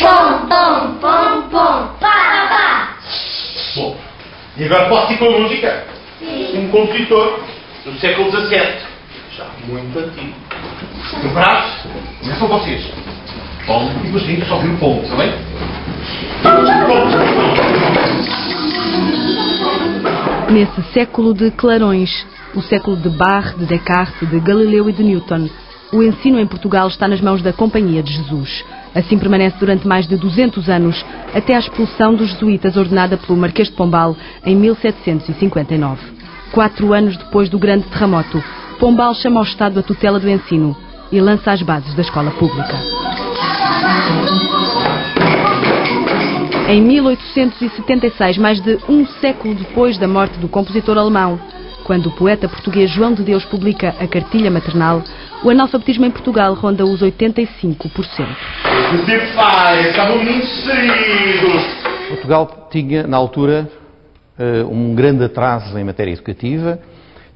Pom, pom, pom, pom, pá, pá. Bom, e agora posso ir com a música? Sim. Um compositor do século XVII, já muito antigo. Preparados? Começam vocês. Bom, e depois ainda só ouvir o pombo, está bem? Nesse século de clarões, o século de Barre, de Descartes, de Galileu e de Newton, o ensino em Portugal está nas mãos da Companhia de Jesus. Assim permanece durante mais de 200 anos, até à expulsão dos jesuítas ordenada pelo Marquês de Pombal em 1759. 4 anos depois do grande terremoto, Pombal chama ao Estado a tutela do ensino e lança as bases da escola pública. Em 1876, mais de um século depois da morte do compositor alemão, quando o poeta português João de Deus publica a Cartilha Maternal, o analfabetismo em Portugal ronda os 85%. O tempo vai, estavam muito distraídos. Portugal tinha, na altura, um grande atraso em matéria educativa.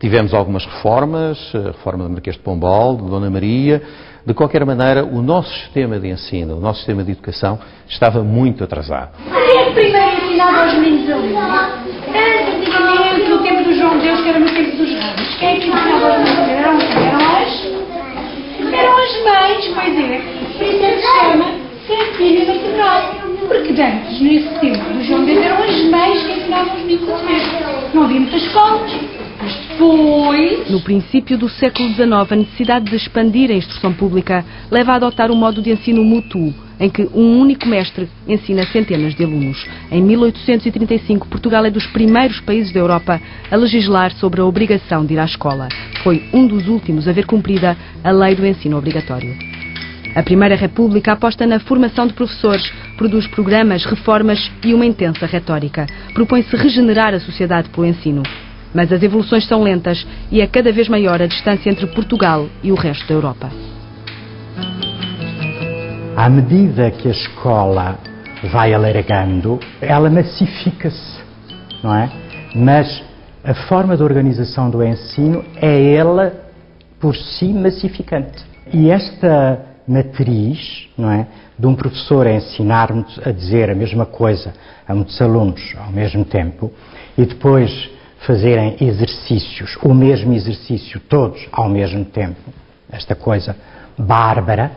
Tivemos algumas reformas, a reforma do Marquês de Pombal, de Dona Maria. De qualquer maneira, o nosso sistema de ensino, o nosso sistema de educação, estava muito atrasado. Quem é que primeiro ensinava aos meninos a ler? Antigamente, no tempo do João de Deus, que era no tempo dos reis, quem é que ensinava aos meninos a ler? Eram as mães, pois é. Por isso é que se chama Cartilha Maternal. Porque antes, nesse tempo do João de Deus, eram as mães que ensinavam os meninos a ler. Não havia muitas escolas. Mas depois... No princípio do século XIX, a necessidade de expandir a instrução pública leva a adotar um modo de ensino mútuo, em que um único mestre ensina centenas de alunos. Em 1835, Portugal é dos primeiros países da Europa a legislar sobre a obrigação de ir à escola. Foi um dos últimos a ver cumprida a lei do ensino obrigatório. A Primeira República aposta na formação de professores, produz programas, reformas e uma intensa retórica. Propõe-se regenerar a sociedade pelo ensino. Mas as evoluções são lentas e é cada vez maior a distância entre Portugal e o resto da Europa. À medida que a escola vai alargando, ela massifica-se, não é? Mas a forma de organização do ensino é ela, por si, massificante. E esta matriz, não é, de um professor a ensinar-nos a dizer a mesma coisa a muitos alunos ao mesmo tempo e depois fazerem exercícios, o mesmo exercício, todos ao mesmo tempo, esta coisa bárbara,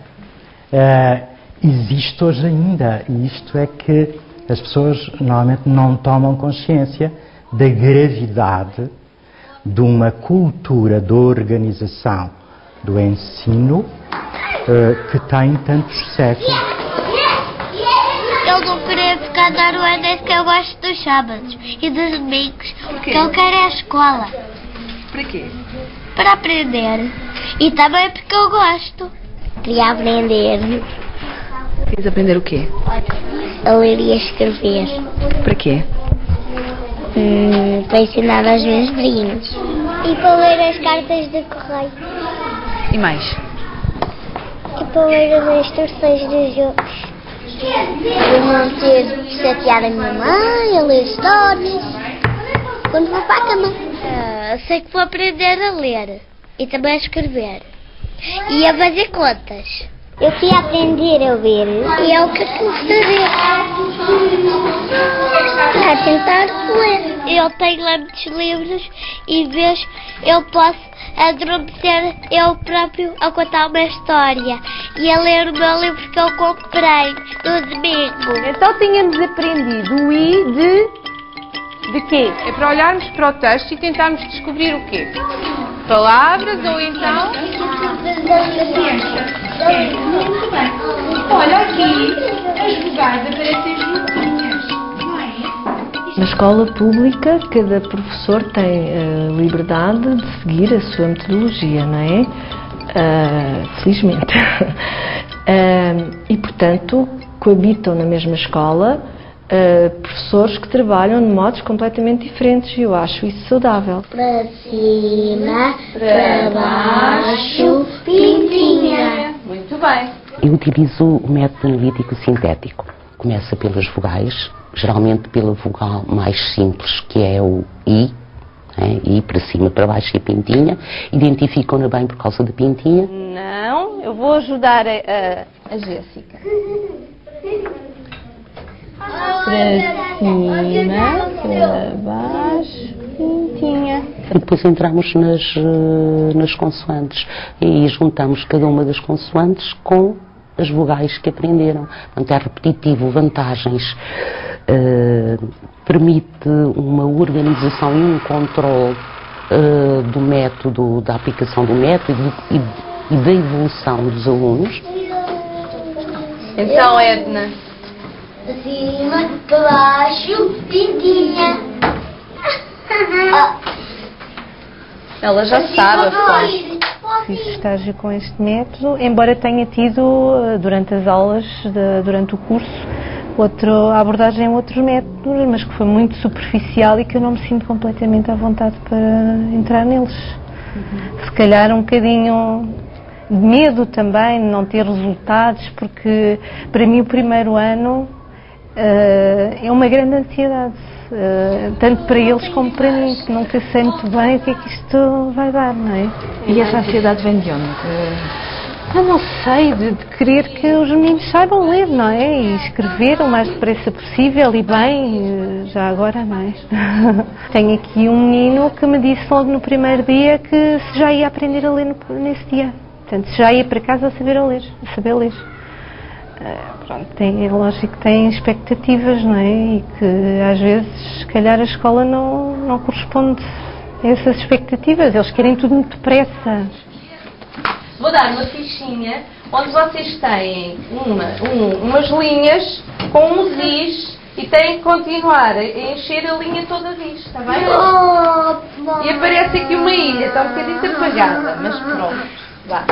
existe hoje ainda. E isto é que as pessoas normalmente não tomam consciência da gravidade de uma cultura de organização do ensino que tem tantos séculos. Eu não queria ficar dar o desde que eu gosto dos sábados e dos domingos. Porque eu quero é a escola. Para quê? Para aprender. E também porque eu gosto. Queria aprender. Queres aprender o quê? A ler e a escrever. Para quê? Para ensinar aos meus sobrinhos. E para ler as cartas de correio. E mais? E para ler as instruções dos jogos. Eu não ter de chatear a minha mãe, a ler histórias. Quando vou para a cama. Sei que vou aprender a ler. E também a escrever. E a fazer contas. Eu queria aprender a ler. E é o que eu quero saber. A tentar ler. Eu tenho lá muitos livros e vejo eu posso adormecer eu próprio a contar uma história e a ler o meu livro que eu comprei no domingo. Então tínhamos aprendido o I de quê? É para olharmos para o texto e tentarmos descobrir o quê? Palavras ou então... Muito bem. Olha aqui, as vogais aparecem juntinhas, não é? Na escola pública, cada professor tem a liberdade de seguir a sua metodologia, não é? Felizmente. E, portanto, coabitam na mesma escola professores que trabalham de modos completamente diferentes e eu acho isso saudável. Para cima, para baixo, pintinha. Muito bem. Eu utilizo o método analítico sintético. Começa pelas vogais, geralmente pela vogal mais simples, que é o I, né? I para cima, para baixo e a pintinha. Identificam-na bem por causa da pintinha. Não, eu vou ajudar a Jéssica. para cima, para baixo, pintinha. Depois entramos nas consoantes e juntamos cada uma das consoantes com as vogais que aprenderam. Portanto, é repetitivo, vantagens, permite uma organização e um controle do método, da aplicação do método e da evolução dos alunos. Então, Edna. De cima, para baixo, pintinha. Ela já sabe a fonte. Fiz estágio com este método, embora tenha tido, durante as aulas, durante o curso, a abordagem em outros métodos, mas que foi muito superficial e que eu não me sinto completamente à vontade para entrar neles. Se calhar um bocadinho de medo também de não ter resultados, porque para mim o primeiro ano é uma grande ansiedade, tanto para eles como para mim, que nunca sei muito bem o que é que isto vai dar, não é? E essa ansiedade vem de onde? Eu não sei, de querer que os meninos saibam ler, não é? E escrever o mais depressa possível e bem, já agora mais. Tenho aqui um menino que me disse logo no primeiro dia que se já ia aprender a ler nesse dia. Portanto, se já ia para casa a saber ler. Pronto, é lógico que tem expectativas, não é? E que às vezes, se calhar, a escola não corresponde a essas expectativas. Eles querem tudo muito depressa. Vou dar uma fichinha onde vocês têm umas linhas com uns is e têm que continuar a encher a linha toda de is, está bem? E aparece aqui uma ilha, está um bocadinho apagada, mas pronto, vá.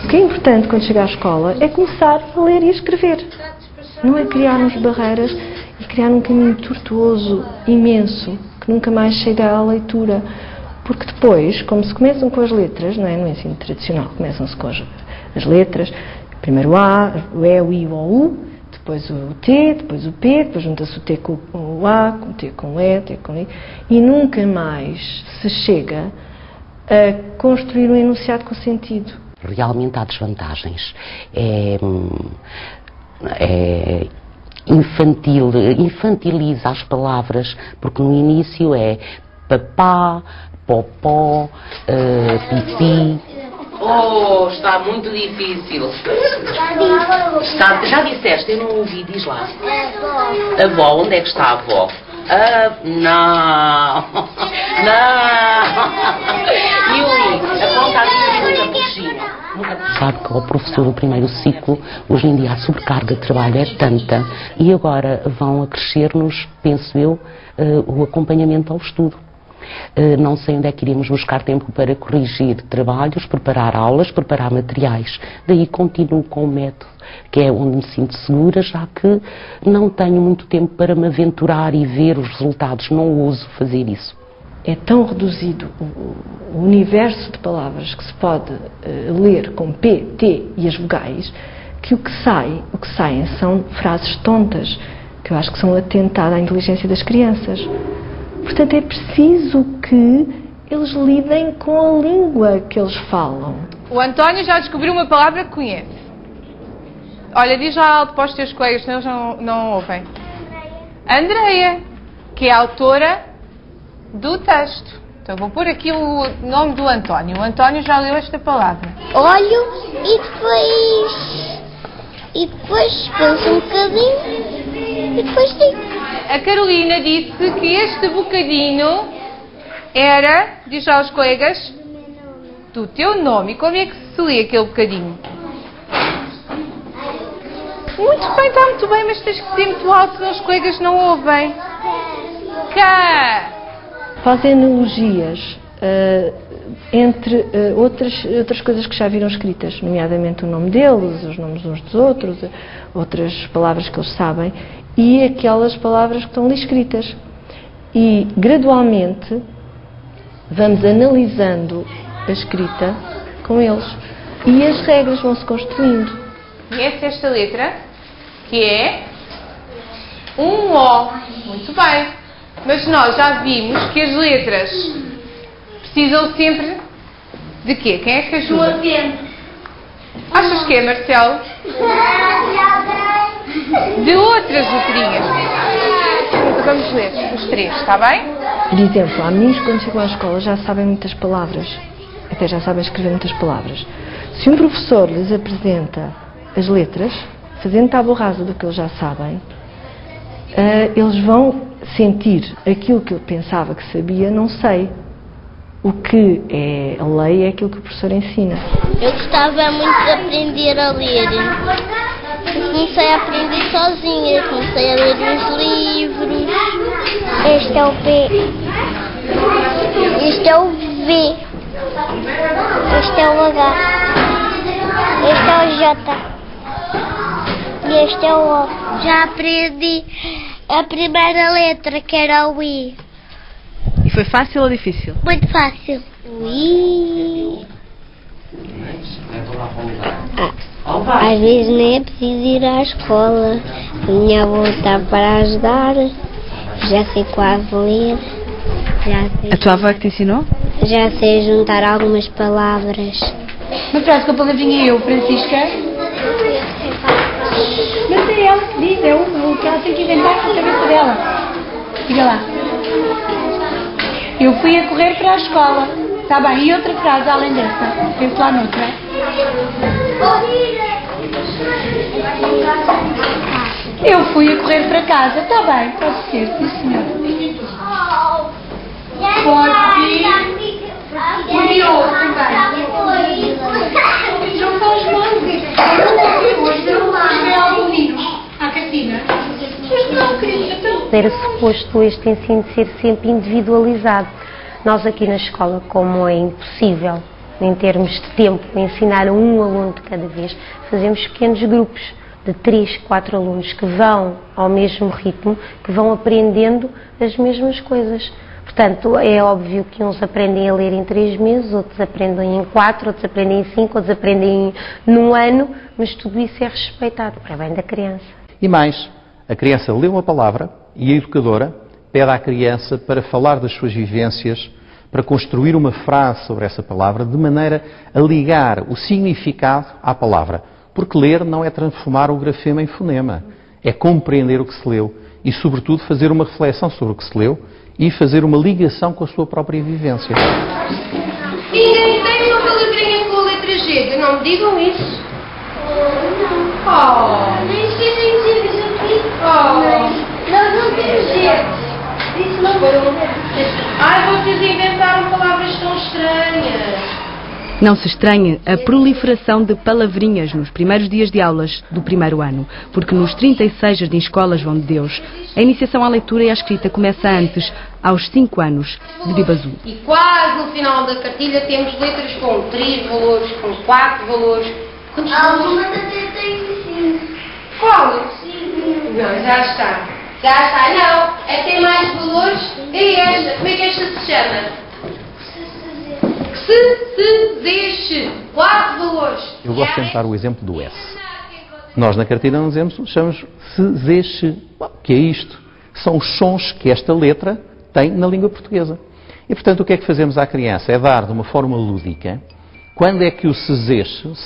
O que é importante quando chega à escola é começar a ler e a escrever. Não é criarmos barreiras e criar um caminho tortuoso, imenso, que nunca mais chega à leitura. Porque depois, como se começam com as letras, não é? No ensino tradicional, começam-se com as letras, primeiro o A, o E, o I, o U, depois o T, depois o P, depois junta-se o T com o A, com o T com o E, o T com o I, e nunca mais se chega a construir um enunciado com sentido. Realmente há desvantagens. Infantiliza as palavras, porque no início é papá, popó, pipi. Oh, está muito difícil. Já disseste, eu não ouvi, diz lá. A avó, onde é que está a avó? Não. E o I? Aponta aqui no capuchinho. Sabe que o professor do primeiro ciclo, hoje em dia a sobrecarga de trabalho é tanta e agora vão acrescer-nos, penso eu, o acompanhamento ao estudo. Não sei onde é que iremos buscar tempo para corrigir trabalhos, preparar aulas, preparar materiais. Daí continuo com o método, que é onde me sinto segura, já que não tenho muito tempo para me aventurar e ver os resultados. Não ouso fazer isso. É tão reduzido o universo de palavras que se pode ler com P, T e as vogais, que o que saem são frases tontas, que eu acho que são um atentado à inteligência das crianças. Portanto, é preciso que eles lidem com a língua que eles falam. O António já descobriu uma palavra que conhece. Olha, diz lá alto para os teus colegas, senão eles não ouvem. Andreia, que é a autora do texto. Então vou pôr aqui o nome do António. O António já leu esta palavra. Olho e depois penso um bocadinho e depois digo. A Carolina disse que este bocadinho era, diz lá aos colegas, do teu nome. E como é que se lê aquele bocadinho? Muito bem, está muito bem, mas tens que dizer muito alto, senão os colegas não ouvem. Cá! Fazem analogias entre outras coisas que já viram escritas, nomeadamente o nome deles, os nomes uns dos outros, outras palavras que eles sabem, e aquelas palavras que estão ali escritas. E, gradualmente, vamos analisando a escrita com eles. E as regras vão-se construindo. Conhece esta letra? Que é um O. Muito bem. Mas nós já vimos que as letras precisam sempre de quê? Quem é que ajuda? Achas que é, Marcelo? De outras letrinhas. vamos ler os 3, está bem? Por exemplo, há meninos que quando chegam à escola já sabem muitas palavras, até já sabem escrever muitas palavras. Se um professor lhes apresenta as letras, fazendo tábua rasa do que eles já sabem, eles vão sentir aquilo que eu pensava que sabia, não sei. O que é a lei é aquilo que o professor ensina. Eu gostava muito de aprender a ler. Comecei a aprender sozinha, comecei a ler uns livros. Este é o P. Este é o V. Este é o H. Este é o J. E este é o O. Já aprendi a primeira letra, que era o I. E foi fácil ou difícil? Muito fácil. O I. Às vezes nem é preciso ir à escola. A minha avó está para ajudar. Já sei quase ler. A tua avó que te ensinou? Já sei juntar algumas palavras. Uma frase com a palavrinha eu, Francisca. Mas é ela que diz, é o que ela tem que inventar na cabeça dela. Diga lá. Eu fui a correr para a escola. Está bem, e outra frase além dessa? Pense lá noutra. Eu fui a correr para casa. Está bem, pode ser, sim senhor. Pode vir. E eu também. Não faz mal. Hoje não vai ao menino. À cantina. Mas não, querida, então. Era suposto este ensino ser sempre individualizado. Nós aqui na escola, como é impossível, em termos de tempo, ensinar a um aluno de cada vez, fazemos pequenos grupos de 3, 4 alunos que vão ao mesmo ritmo, que vão aprendendo as mesmas coisas. Portanto, é óbvio que uns aprendem a ler em 3 meses, outros aprendem em 4, outros aprendem em 5, outros aprendem num ano, mas tudo isso é respeitado para bem da criança. E mais, a criança lê uma palavra e a educadora pede à criança para falar das suas vivências, para construir uma frase sobre essa palavra, de maneira a ligar o significado à palavra. Porque ler não é transformar o grafema em fonema, é compreender o que se leu e, sobretudo, fazer uma reflexão sobre o que se leu e fazer uma ligação com a sua própria vivência. Ninguém tem uma palavrinha com a letra G, não me digam isso. Oh, nem esquecem de dizer isso aqui. Oh, não temos G. Isso não foi Ai, vocês inventaram palavras tão estranhas. Não se estranhe a proliferação de palavrinhas nos primeiros dias de aulas do primeiro ano, porque nos 36 Jardim Escolas João de Deus, a iniciação à leitura e à escrita começa antes, aos 5 anos de Bibazu. E quase no final da cartilha temos letras com 3 valores, com 4 valores. Algumas até têm 5. Qual? 5. Não, já está. Já está, não. É tem mais valores. E esta? Como é que esta se chama? Se, 4 valores. Eu gosto de tentar o exemplo do S. Nós na cartilha não dizemos, chamamos se, o que é isto? São os sons que esta letra tem na língua portuguesa. E portanto o que é que fazemos à criança? É dar de uma forma lúdica quando é que o se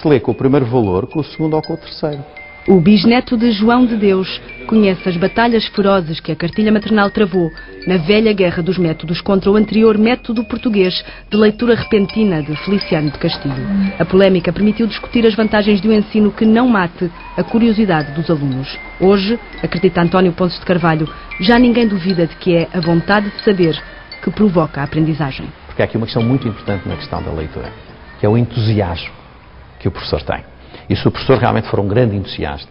lê com o primeiro valor, com o segundo ou com o terceiro. O bisneto de João de Deus conhece as batalhas ferozes que a cartilha maternal travou na velha guerra dos métodos contra o anterior método português de leitura repentina de Feliciano de Castilho. A polémica permitiu discutir as vantagens de um ensino que não mate a curiosidade dos alunos. Hoje, acredita António Ponce de Carvalho, já ninguém duvida de que é a vontade de saber que provoca a aprendizagem. Porque há aqui uma questão muito importante na questão da leitura, que é o entusiasmo que o professor tem. E se o professor realmente for um grande entusiasta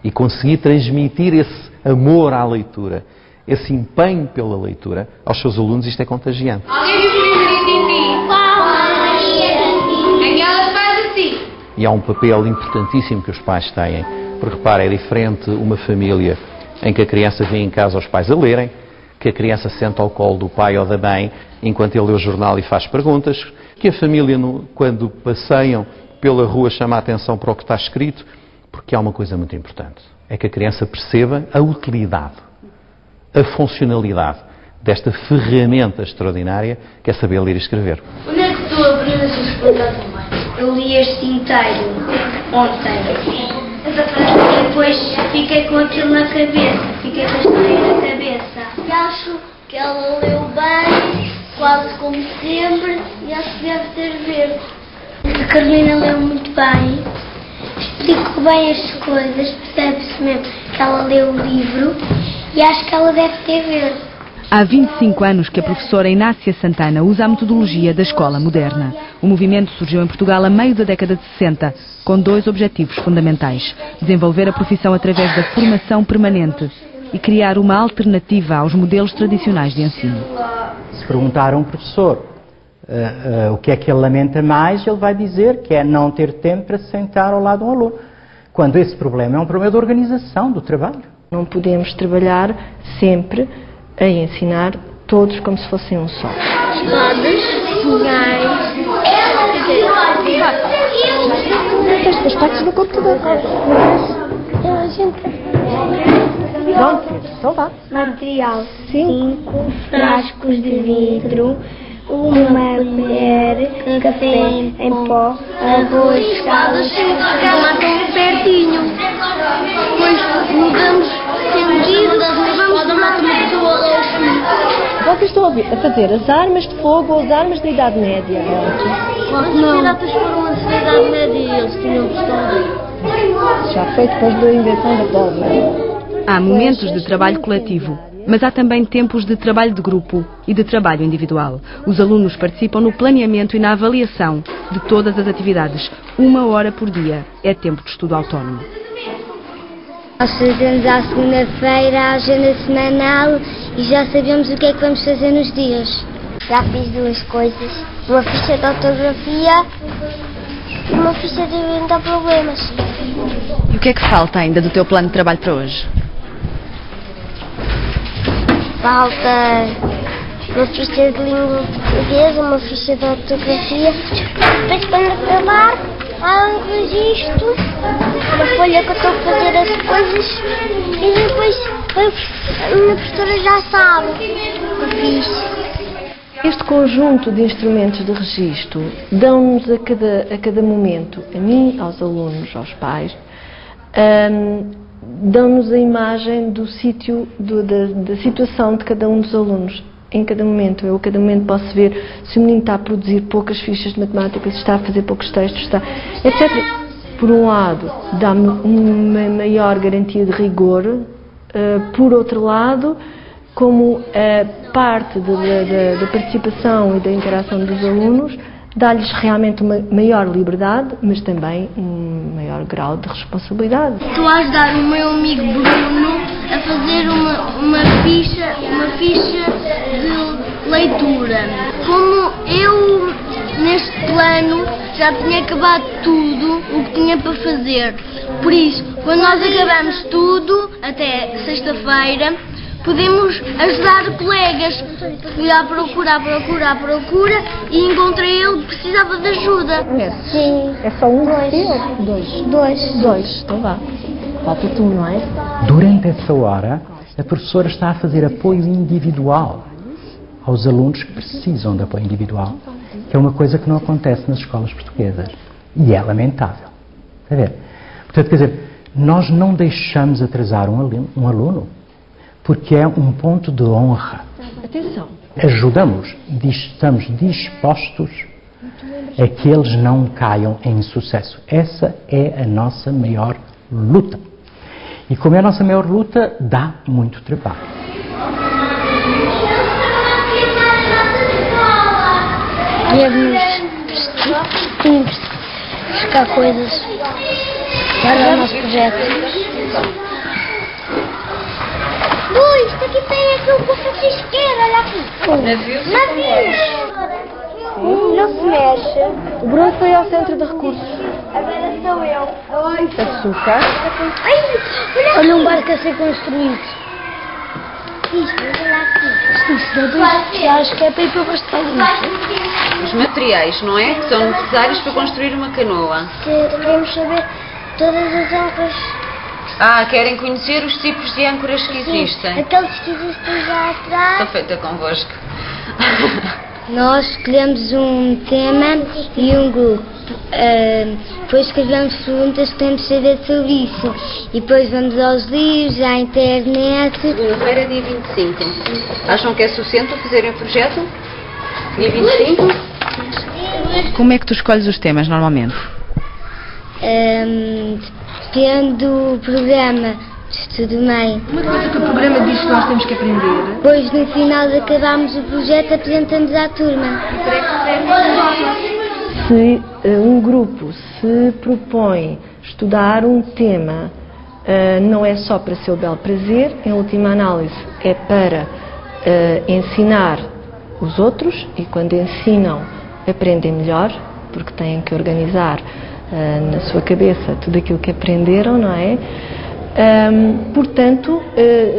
e conseguir transmitir esse amor à leitura, esse empenho pela leitura, aos seus alunos, isto é contagiante. Alguém viu o Tintim? Qual? Ela faz assim. E há um papel importantíssimo que os pais têm, porque repara, é diferente uma família em que a criança vem em casa os pais a lerem, que a criança senta ao colo do pai ou da mãe enquanto ele lê o jornal e faz perguntas, que a família, quando passeiam pela rua, chama a atenção para o que está escrito, porque há uma coisa muito importante, é que a criança perceba a utilidade, a funcionalidade desta ferramenta extraordinária que é saber ler e escrever. Onde é que tu aprendes a explicar também? Eu li este inteiro ontem. Depois fiquei com aquilo na cabeça, fiquei com a história na cabeça. cabeça. E acho que ela leu bem, quase como sempre, e acho que deve ser verde. A Carolina leu muito bem, explicou bem as coisas, percebe-se mesmo que ela leu o livro e acho que ela deve ter verde. Há 25 anos que a professora Inácia Santana usa a metodologia da escola moderna. O movimento surgiu em Portugal a meio da década de 60, com 2 objetivos fundamentais: desenvolver a profissão através da formação permanente e criar uma alternativa aos modelos tradicionais de ensino. Se perguntar a um professor o que é que ele lamenta mais, ele vai dizer que é não ter tempo para sentar ao lado de um aluno, quando esse problema é um problema de organização do trabalho. Não podemos trabalhar sempre a ensinar todos como se fossem um só. Espadas, punhais, Estas partes do computador. Pronto, então vá. Material: 5 frascos de vidro, uma colher, café em pó, arroz, espadas, matam pertinho. Depois mudamos sentido, levamos uma pessoa. Vocês estão a fazer as armas de fogo ou as armas da Idade Média? Os piratas foram antes da Idade Média e eles tinham pistolas. Já foi depois da invenção da pólvora. Há momentos de trabalho coletivo, mas há também tempos de trabalho de grupo e de trabalho individual. Os alunos participam no planeamento e na avaliação de todas as atividades. 1 hora por dia é tempo de estudo autónomo. Nós fazemos à segunda-feira a agenda semanal e já sabemos o que é que vamos fazer nos dias. Já fiz 2 coisas: uma ficha de ortografia e uma ficha de inventar problemas. E o que é que falta ainda do teu plano de trabalho para hoje? Falta uma ficha de língua portuguesa, uma ficha de ortografia. Depois, quando acabar, há um registro, uma folha que eu estou a fazer as coisas e depois a minha professora já sabe o que fiz. Este conjunto de instrumentos de registro dão-nos a cada momento, a mim, aos alunos, aos pais, dão-nos a imagem do sítio, da situação de cada um dos alunos. Em cada momento, eu a cada momento posso ver se o menino está a produzir poucas fichas de matemática, se está a fazer poucos textos, etc. Por um lado, dá-me uma maior garantia de rigor, por outro lado, como a parte da participação e da interação dos alunos, dá-lhes realmente uma maior liberdade, mas também um maior grau de responsabilidade. Estou a ajudar o meu amigo Bruno a fazer uma ficha de leitura. Como eu, neste plano, já tinha acabado tudo o que tinha para fazer. Por isso, quando nós acabamos tudo, até sexta-feira, podemos ajudar colegas. Fui à procura e encontrei ele que precisava de ajuda. Sim. É só um? Dois. Então vá. Falta tu, não é? Durante essa hora, a professora está a fazer apoio individual aos alunos que precisam de apoio individual, que é uma coisa que não acontece nas escolas portuguesas. E é lamentável. Está a ver? Portanto, quer dizer, nós não deixamos atrasar um aluno, porque é um ponto de honra. Atenção. Ajudamos, estamos dispostos a que eles não caiam em insucesso. Essa é a nossa maior luta. E como é a nossa maior luta, dá muito trabalho. Temos buscar coisas para o nosso projeto. Isto aqui tem aquilo que o Francisco quer, olha aqui. Navios. Não se mexe. O Bruno foi ao centro de recursos. Agora sou eu. Açúcar. Olha um barco a ser construído. Isto, olha aqui. Acho que é para ir para o Estados Unidos. Os materiais, não é? Que são necessários para construir uma canoa. Queremos saber todas as âncoras. Querem conhecer os tipos de âncoras que existem? Aqueles que existem já atrás. Estou feita convosco. Nós escolhemos um tema e um grupo. depois escrevemos perguntas que temos saber sobre isso. E depois vamos aos livros, à internet. Segunda-feira, dia 25. Acham que é suficiente fazerem o projeto? Dia 25? Como é que tu escolhes os temas, normalmente? Tendo o programa de estudo meio. Uma coisa que o programa diz que nós temos que aprender. Depois, no final de acabarmos o projeto, apresentamos à turma. Se um grupo se propõe estudar um tema, não é só para seu belo prazer, em última análise é para ensinar os outros, e quando ensinam aprendem melhor, porque têm que organizar na sua cabeça tudo aquilo que aprenderam, não é? Portanto,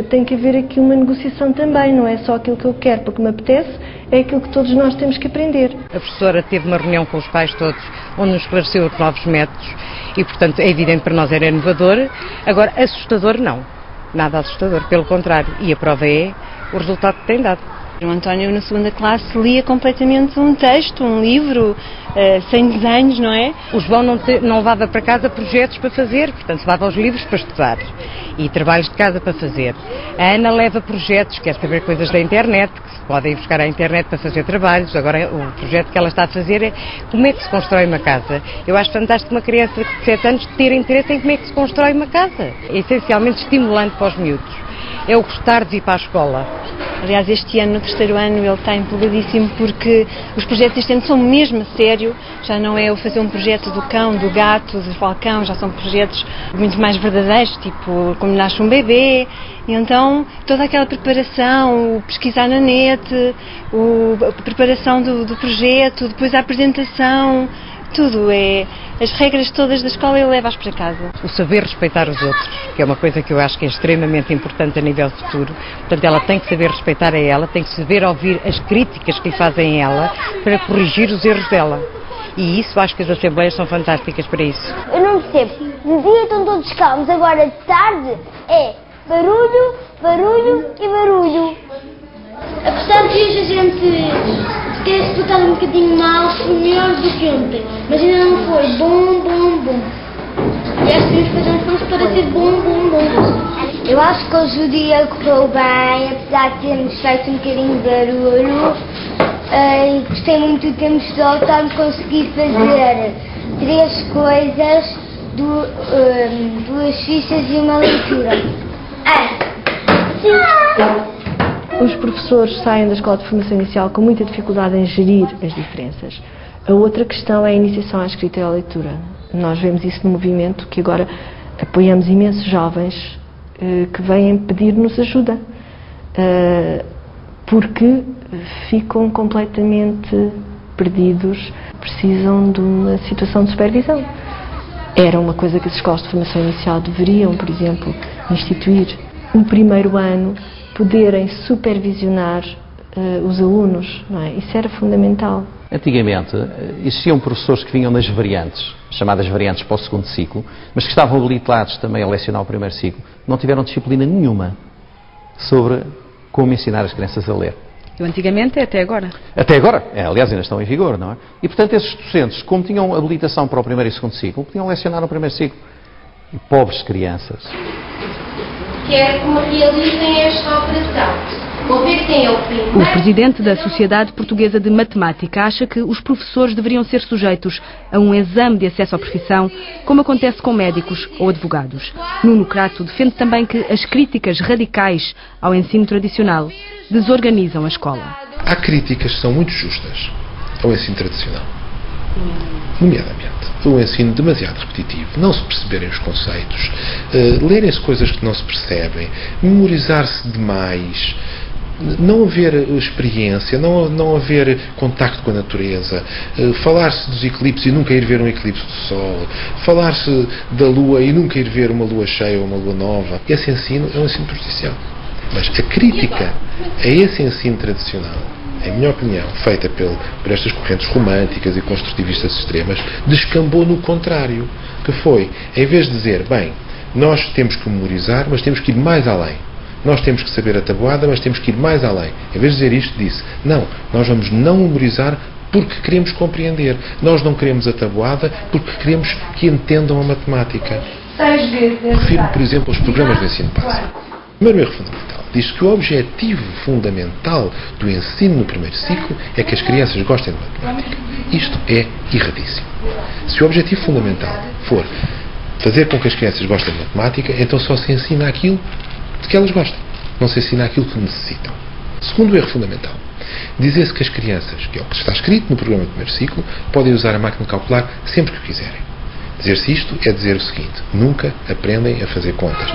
tem que haver aqui uma negociação também, não é só aquilo que eu quero porque me apetece, é aquilo que todos nós temos que aprender. A professora teve uma reunião com os pais todos, onde nos esclareceu os novos métodos e, portanto, é evidente para nós era inovador. Agora, assustador não, nada assustador, pelo contrário, e a prova é o resultado que tem dado. O António, na segunda classe, lia completamente um texto, um livro, sem desenhos, não é? O João não levava para casa projetos para fazer, portanto levava os livros para estudar e trabalhos de casa para fazer. A Ana leva projetos, quer saber coisas da internet, que se podem ir buscar à internet para fazer trabalhos. Agora o projeto que ela está a fazer é como é que se constrói uma casa. Eu acho fantástico uma criança de 7 anos ter interesse em como é que se constrói uma casa. É essencialmente estimulante para os miúdos. É o gostar de ir para a escola. Aliás, este ano, no terceiro ano, ele está empolgadíssimo porque os projetos este ano são mesmo a sério. Já não é o fazer um projeto do cão, do gato, do falcão, já são projetos muito mais verdadeiros, tipo como nasce um bebê. E então, toda aquela preparação, o pesquisar na net, a preparação do projeto, depois a apresentação, tudo as regras todas da escola ele leva-as para casa. O saber respeitar os outros, que é uma coisa que eu acho que é extremamente importante a nível futuro. Portanto, ela tem que saber respeitar a ela, tem que saber ouvir as críticas que lhe fazem a ela para corrigir os erros dela. E isso, acho que as assembleias são fantásticas para isso. Eu não percebo. De dia estão todos calmos, agora de tarde é barulho, barulho e barulho. Apesar de hoje a gente ter se portado um bocadinho mal, foi melhor do que ontem, mas ainda não foi bom. E acho que temos que fazer um esforço para ser bom. Eu acho que hoje o dia correu bem, apesar de termos feito um bocadinho de barulho. Gostei muito de termos voltado a conseguir fazer 3 coisas, 2 fichas e uma leitura. Os professores saem da escola de formação inicial com muita dificuldade em gerir as diferenças. A outra questão é a iniciação à escrita e à leitura. Nós vemos isso no movimento, que agora apoiamos imensos jovens que vêm pedir-nos ajuda, porque ficam completamente perdidos, precisam de uma situação de supervisão. Era uma coisa que as escolas de formação inicial deveriam, por exemplo, instituir no primeiro ano, poderem supervisionar os alunos, não é? Isso era fundamental. Antigamente existiam professores que vinham nas variantes, chamadas variantes para o segundo ciclo, mas que estavam habilitados também a lecionar o primeiro ciclo, não tiveram disciplina nenhuma sobre como ensinar as crianças a ler. E antigamente é até agora? Até agora, aliás ainda estão em vigor, não é? E portanto esses docentes, como tinham habilitação para o primeiro e segundo ciclo, podiam lecionar no primeiro ciclo. E pobres crianças. Que é como realizem esta operação. Vou ver quem é o primeiro. O presidente da Sociedade Portuguesa de Matemática acha que os professores deveriam ser sujeitos a um exame de acesso à profissão, como acontece com médicos ou advogados. Nuno Crato defende também que as críticas radicais ao ensino tradicional desorganizam a escola. Há críticas que são muito justas ao ensino tradicional. Nomeadamente, o ensino demasiado repetitivo, não se perceberem os conceitos, lerem-se coisas que não se percebem, memorizar-se demais, não haver experiência, não haver contacto com a natureza, falar-se dos eclipses e nunca ir ver um eclipse do Sol, falar-se da Lua e nunca ir ver uma Lua cheia ou uma Lua nova. Esse ensino é um ensino prejudicial. Mas a crítica a esse ensino tradicional, em minha opinião, feita por estas correntes românticas e construtivistas extremas, descambou no contrário, que foi, em vez de dizer, bem, nós temos que memorizar, mas temos que ir mais além. Nós temos que saber a tabuada, mas temos que ir mais além. Em vez de dizer isto, disse, não, nós vamos não memorizar porque queremos compreender. Nós não queremos a tabuada porque queremos que entendam a matemática. Refiro, por exemplo, aos programas de ensino básico. O primeiro erro fundamental diz que o objetivo fundamental do ensino no primeiro ciclo é que as crianças gostem de matemática. Isto é erradíssimo. Se o objetivo fundamental for fazer com que as crianças gostem de matemática, então só se ensina aquilo de que elas gostam. Não se ensina aquilo que necessitam. Segundo erro fundamental, dizer-se que as crianças, que é o que está escrito no programa do primeiro ciclo, podem usar a máquina de calcular sempre que quiserem. Dizer-se isto é dizer o seguinte: nunca aprendem a fazer contas.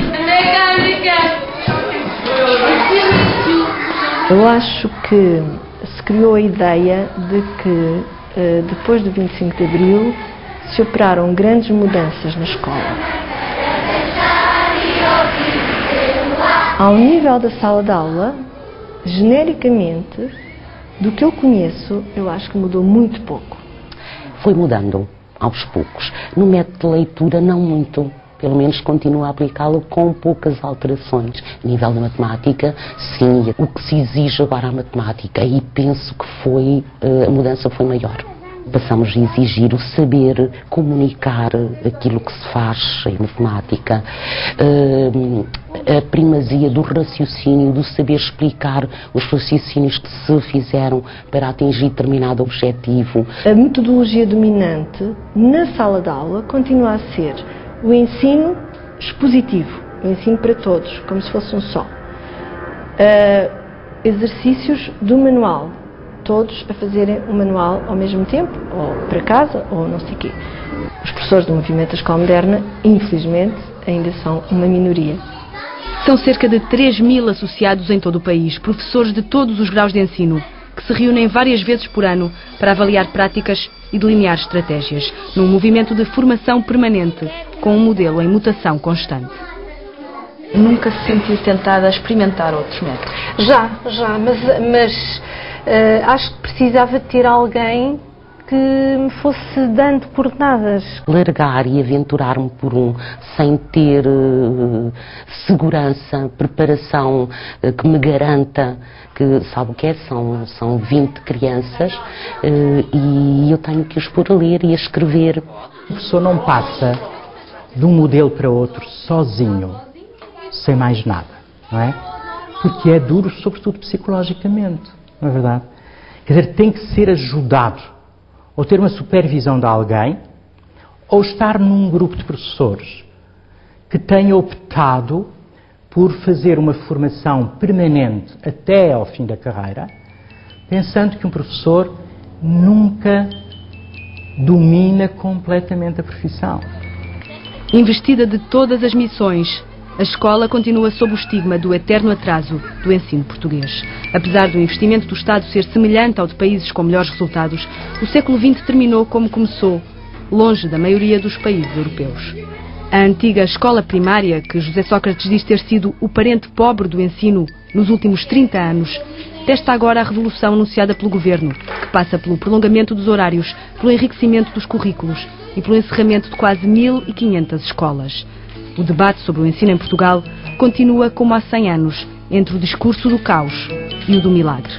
Eu acho que se criou a ideia de que depois do 25 de Abril se operaram grandes mudanças na escola. Ao nível da sala de aula, genericamente, do que eu conheço, eu acho que mudou muito pouco. Foi mudando aos poucos. No método de leitura, não muito. Pelo menos continua a aplicá-lo com poucas alterações. A nível da matemática, sim, o que se exige agora à matemática, e penso que a mudança foi maior. Passamos a exigir o saber comunicar aquilo que se faz em matemática, a primazia do raciocínio, do saber explicar os raciocínios que se fizeram para atingir determinado objetivo. A metodologia dominante na sala de aula continua a ser o ensino expositivo, o ensino para todos, como se fosse um só. Exercícios do manual, todos a fazerem o manual ao mesmo tempo, ou para casa, ou não sei o quê. Os professores do movimento da Escola Moderna, infelizmente, ainda são uma minoria. São cerca de 3.000 associados em todo o país, professores de todos os graus de ensino, que se reúnem várias vezes por ano para avaliar práticas e delinear estratégias, num movimento de formação permanente, com um modelo em mutação constante. Nunca se sentiu tentada a experimentar outros métodos? Já, mas acho que precisava ter alguém que me fosse dando coordenadas. Largar e aventurar-me por sem ter segurança, preparação que me garanta que, sabe o que é? São 20 crianças e eu tenho que os pôr a ler e a escrever. O professor não passa de um modelo para outro sozinho, sem mais nada, não é? Porque é duro, sobretudo psicologicamente, não é verdade? Quer dizer, tem que ser ajudado, ou ter uma supervisão de alguém, ou estar num grupo de professores que tenha optado por fazer uma formação permanente até ao fim da carreira, pensando que um professor nunca domina completamente a profissão. Investida de todas as missões, a escola continua sob o estigma do eterno atraso do ensino português. Apesar do investimento do Estado ser semelhante ao de países com melhores resultados, o século XX terminou como começou, longe da maioria dos países europeus. A antiga escola primária, que José Sócrates diz ter sido o parente pobre do ensino nos últimos 30 anos, testa agora a revolução anunciada pelo Governo, que passa pelo prolongamento dos horários, pelo enriquecimento dos currículos e pelo encerramento de quase 1.500 escolas. O debate sobre o ensino em Portugal continua como há 100 anos, entre o discurso do caos e o do milagre.